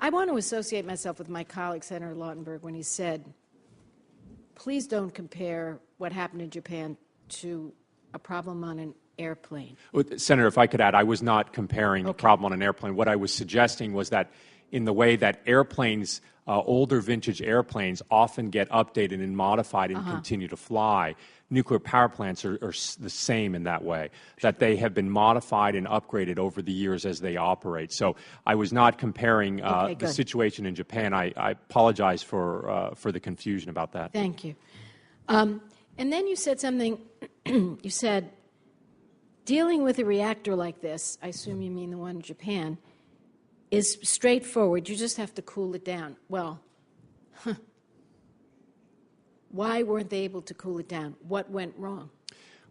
I want to associate myself with my colleague, Senator Lautenberg, when he said, please don't compare what happened in Japan to a problem on an airplane. Well, Senator, if I could add, I was not comparing a problem on an airplane. What I was suggesting was that in the way that airplanes, older vintage airplanes, often get updated and modified and continue to fly, nuclear power plants are the same in that way, that they have been modified and upgraded over the years as they operate. So I was not comparing the situation in Japan. I apologize for the confusion about that. Thank you. And then you said something, you said, dealing with a reactor like this, I assume you mean the one in Japan, is straightforward. You just have to cool it down. Well, why weren't they able to cool it down? What went wrong?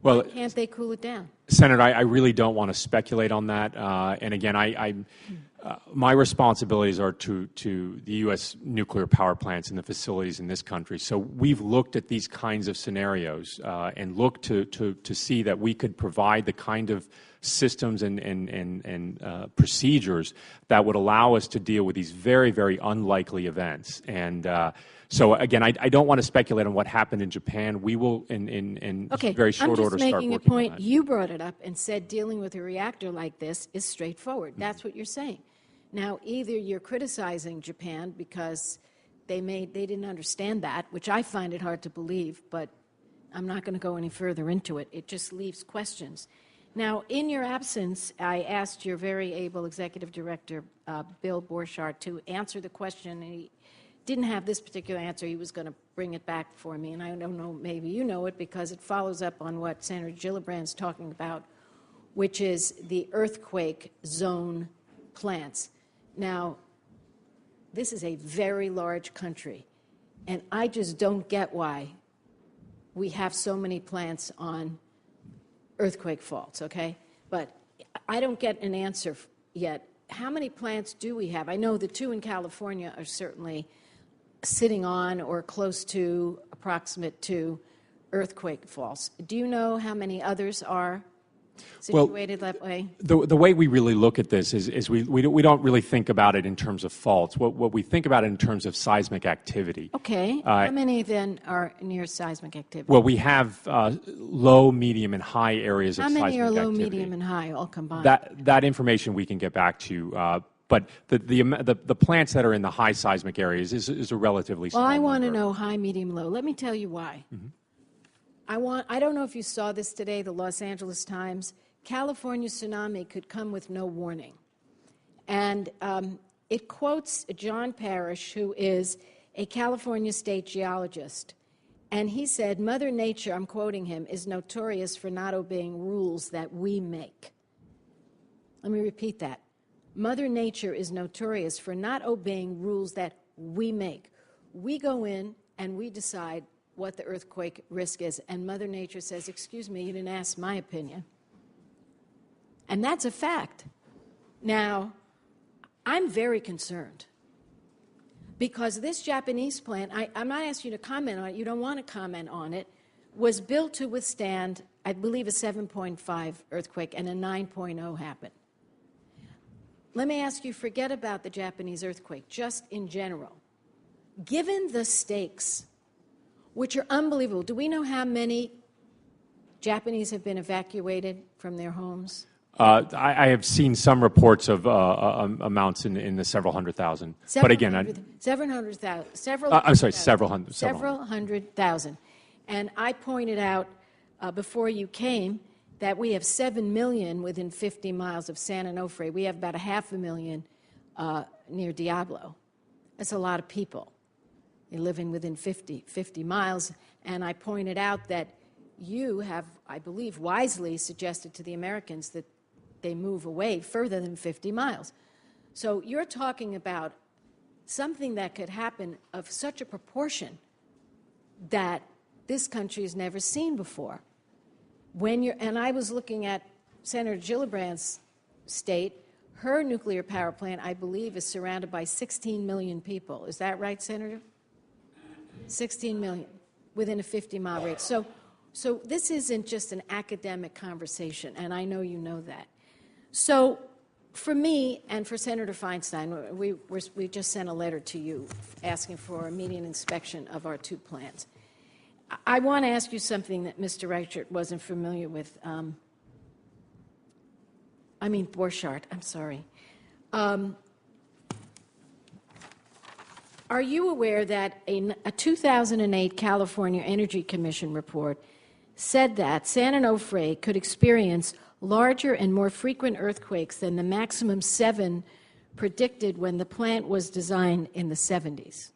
Well, why can't they cool it down? Senator, I really don't want to speculate on that. And again, my responsibilities are to the U.S. nuclear power plants and the facilities in this country. So we've looked at these kinds of scenarios and looked to see that we could provide the kind of systems and procedures that would allow us to deal with these very, very unlikely events. And so, again, I don't want to speculate on what happened in Japan. We will, in very short order, start working on that. I'm just making a point. You brought it up and said dealing with a reactor like this is straightforward. That's what you're saying. Now, either you're criticizing Japan because they didn't understand that, which I find it hard to believe, but I'm not going to go any further into it. It just leaves questions. Now, in your absence, I asked your very able Executive Director, Bill Borchardt, to answer the question, and he didn't have this particular answer. He was going to bring it back for me, and I don't know, maybe you know it, because it follows up on what Senator Gillibrand's talking about, which is the earthquake zone plants. Now, this is a very large country, and I just don't get why we have so many plants on earthquake faults, okay? But I don't get an answer yet. How many plants do we have? I know the two in California are certainly sitting on or close to, approximate to, earthquake faults. Do you know how many others are situated that way? The way we really look at this is we don't really think about it in terms of faults. What we think about it in terms of seismic activity. Okay. How many then are near seismic activity? Well, we have low, medium, and high areas of seismic activity. How many are low, medium, and high all combined? That information we can get back to. But the plants that are in the high seismic areas is a relatively small number. Well, I want to know high, medium, low. Let me tell you why. Mm-hmm. I don't know if you saw this today, the Los Angeles Times. California tsunami could come with no warning. And it quotes John Parrish, who is a California state geologist. And he said, Mother Nature, I'm quoting him, is notorious for not obeying rules that we make. Let me repeat that. Mother Nature is notorious for not obeying rules that we make. We go in and we decide what the earthquake risk is, and Mother Nature says, excuse me, you didn't ask my opinion. And that's a fact. Now, I'm very concerned because this Japanese plant, I'm not asking you to comment on it, you don't want to comment on it, was built to withstand, I believe, a 7.5 earthquake, and a 9.0 happened. Let me ask you, forget about the Japanese earthquake, just in general. Given the stakes, which are unbelievable, do we know how many Japanese have been evacuated from their homes? I have seen some reports of amounts in the several hundred thousand. But again, several hundred thousand. Several hundred thousand. And I pointed out before you came that we have 7 million within 50 miles of San Onofre. We have about 500,000 near Diablo. That's a lot of people. They're living within 50 miles. And I pointed out that you have, I believe, wisely suggested to the Americans that they move away further than 50 miles. So you're talking about something that could happen of such a proportion that this country has never seen before. And I was looking at Senator Gillibrand's state. Her nuclear power plant, I believe, is surrounded by 16 million people. Is that right, Senator? 16 million within a 50-mile radius. So this isn't just an academic conversation, and I know you know that. So for me and for Senator Feinstein, we just sent a letter to you asking for a immediate inspection of our 2 plants. I want to ask you something that Mr. Reichert wasn't familiar with. Borchardt, I'm sorry. Are you aware that a 2008 California Energy Commission report said that San Onofre could experience larger and more frequent earthquakes than the maximum 7 predicted when the plant was designed in the 70s?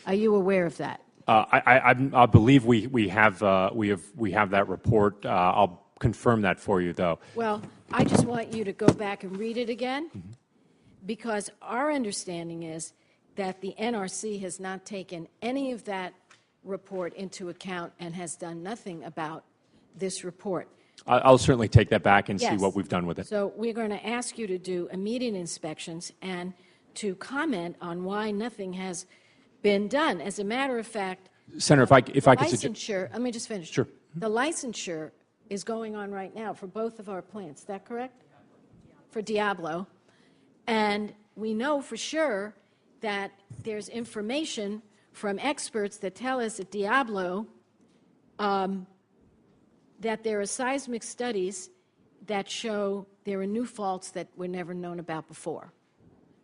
Are you aware of that? I believe we have that report. I'll confirm that for you, though. Well, I just want you to go back and read it again, because our understanding is that the NRC has not taken any of that report into account and has done nothing about this report. I'll certainly take that back and Yes. see what we've done with it. So we're going to ask you to do immediate inspections and to comment on why nothing has been done. As a matter of fact, Senator, if I could suggest... licensure, let me just finish. Sure. The licensure is going on right now for both of our plants. Is that correct? For Diablo. And we know for sure that there's information from experts that tell us at Diablo that there are seismic studies that show there are new faults that were never known about before.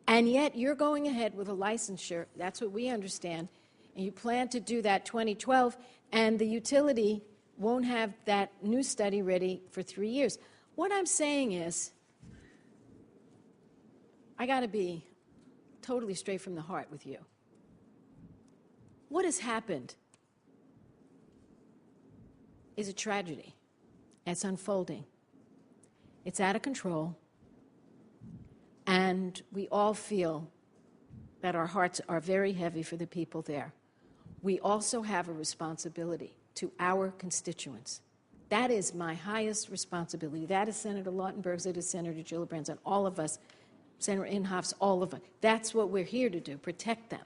And yet you're going ahead with a licensure, that's what we understand, and you plan to do that 2012, and the utility won't have that new study ready for 3 years. What I'm saying is, I got to be totally straight from the heart with you. What has happened is a tragedy. It's unfolding. It's out of control. And we all feel that our hearts are very heavy for the people there. We also have a responsibility to our constituents. That is my highest responsibility. That is Senator Lautenberg's, it is Senator Gillibrand's, and all of us, Senator Inhofe's, all of us. That's what we're here to do, protect them.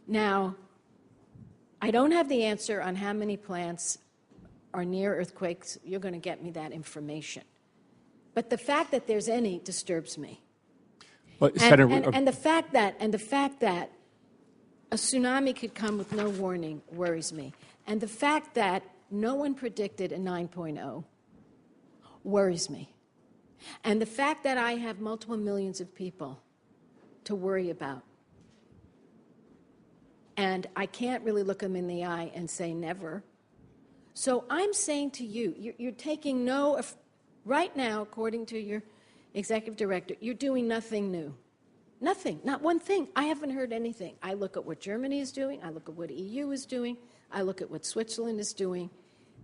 Now, I don't have the answer on how many plants are near earthquakes. You're going to get me that information. But the fact that there's any disturbs me. Well, And the fact that a tsunami could come with no warning worries me. And the fact that no one predicted a 9.0 worries me. And the fact that I have multiple millions of people to worry about. And I can't really look them in the eye and say never. So I'm saying to you, you're taking right now, according to your executive director, you're doing nothing new. Nothing, not one thing. I haven't heard anything. I look at what Germany is doing. I look at what EU is doing. I look at what Switzerland is doing.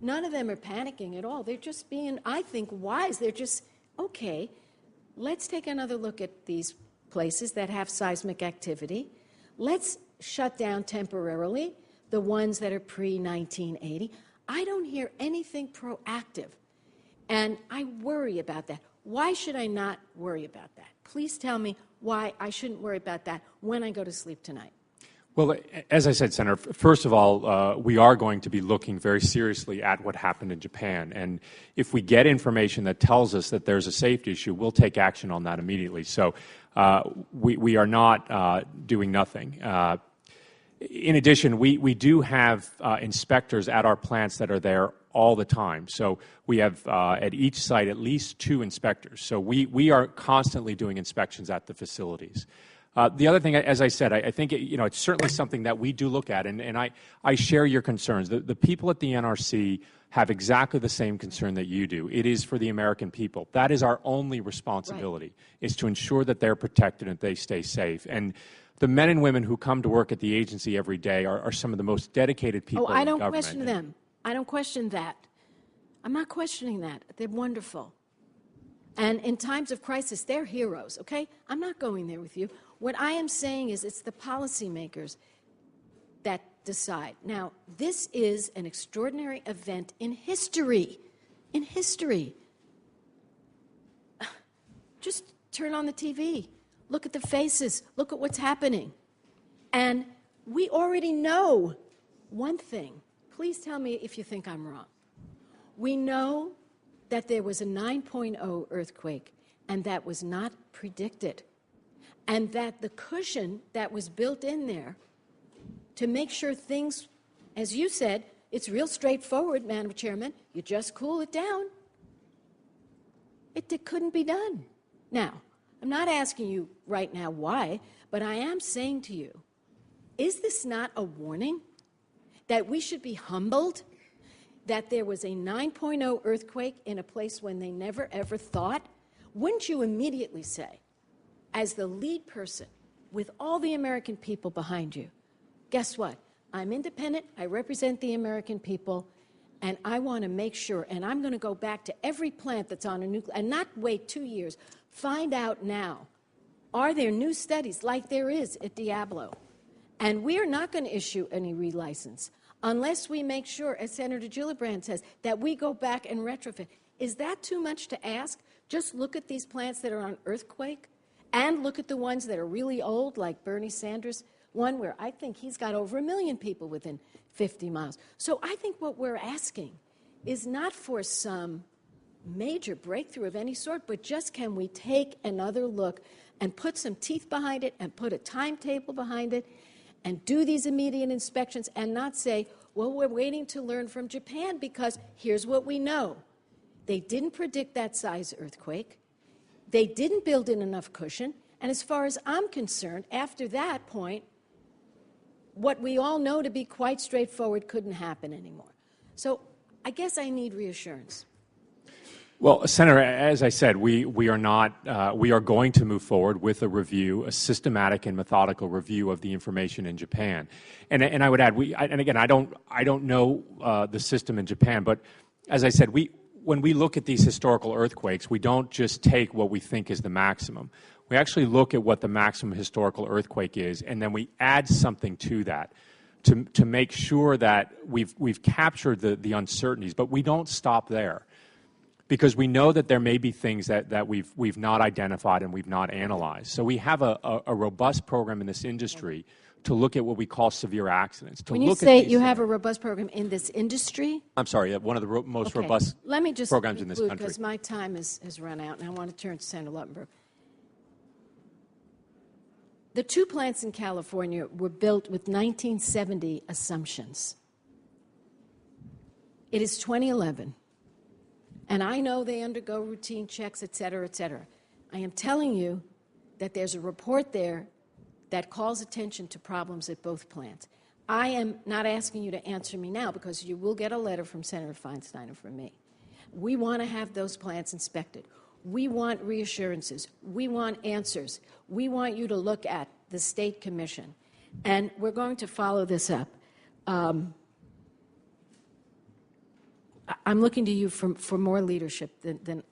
None of them are panicking at all. They're just being, I think, wise. They're just, okay, let's take another look at these places that have seismic activity. Let's shut down temporarily the ones that are pre-1980. I don't hear anything proactive, and I worry about that. Why should I not worry about that? Please tell me why I shouldn't worry about that when I go to sleep tonight. Well, as I said, Senator, first of all, we are going to be looking very seriously at what happened in Japan. And if we get information that tells us that there's a safety issue, we'll take action on that immediately. So we are not doing nothing. In addition, we do have inspectors at our plants that are there all the time. So we have at each site at least 2 inspectors. So we are constantly doing inspections at the facilities. The other thing, as I said, I think it's certainly something that we do look at, and I share your concerns. The people at the NRC have exactly the same concern that you do. It is for the American people. That is our only responsibility, is to ensure that they're protected and they stay safe. And the men and women who come to work at the agency every day are some of the most dedicated people in government. I don't question them. I don't question that. I'm not questioning that. They're wonderful. And in times of crisis, they're heroes, okay? I'm not going there with you. What I am saying is it's the policymakers that decide. Now, this is an extraordinary event in history. In history. Just turn on the TV. Look at the faces. Look at what's happening. And we already know one thing. Please tell me if you think I'm wrong. We know that there was a 9.0 earthquake and that was not predicted. And that the cushion that was built in there to make sure things, as you said, it's real straightforward, Madam Chairman. You just cool it down. It couldn't be done. Now, I'm not asking you right now why, but I am saying to you, is this not a warning that we should be humbled that there was a 9.0 earthquake in a place when they never ever thought? Wouldn't you immediately say, as the lead person with all the American people behind you, guess what? I'm independent, I represent the American people, and I want to make sure, and I'm going to go back to every plant that's on a nuclear, and not wait 2 years, find out now, are there new studies like there is at Diablo? And we are not going to issue any relicense unless we make sure, as Senator Gillibrand says, that we go back and retrofit. Is that too much to ask? Just look at these plants that are on earthquake and look at the ones that are really old, like Bernie Sanders' one, where I think he's got over 1 million people within 50 miles. So I think what we're asking is not for some major breakthrough of any sort, but just can we take another look and put some teeth behind it and put a timetable behind it and do these immediate inspections and not say, well, we're waiting to learn from Japan because here's what we know. They didn't predict that size earthquake. They didn't build in enough cushion. And as far as I'm concerned, after that point, what we all know to be quite straightforward couldn't happen anymore. So I guess I need reassurance. Well, Senator, as I said, we are going to move forward with a review, a systematic and methodical review of the information in Japan. And I would add, and again, I don't know the system in Japan, but as I said, when we look at these historical earthquakes, we don't just take what we think is the maximum. We actually look at what the maximum historical earthquake is, and then we add something to that to make sure that we've captured the uncertainties, but we don't stop there. Because we know that there may be things that we've not identified and we've not analyzed. So we have a robust program in this industry to look at what we call severe accidents. When you say you have a robust program in this industry? I'm sorry, one of the most robust Let me just programs in this country. Because my time has run out, and I want to turn to Senator Luttenberg. The 2 plants in California were built with 1970 assumptions. It is 2011. And I know they undergo routine checks, et cetera, et cetera. I am telling you that there's a report there that calls attention to problems at both plants. I am not asking you to answer me now because you will get a letter from Senator Feinstein and from me. We want to have those plants inspected. We want reassurances. We want answers. We want you to look at the State Commission. And we're going to follow this up. I'm looking to you for more leadership than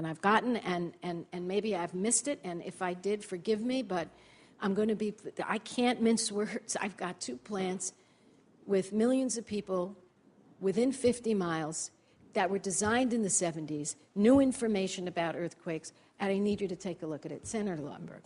I've gotten, and maybe I've missed it, and if I did, forgive me, but I can't mince words. I've got 2 plants with millions of people within 50 miles that were designed in the 70s, new information about earthquakes, and I need you to take a look at it. Senator Luttenberg.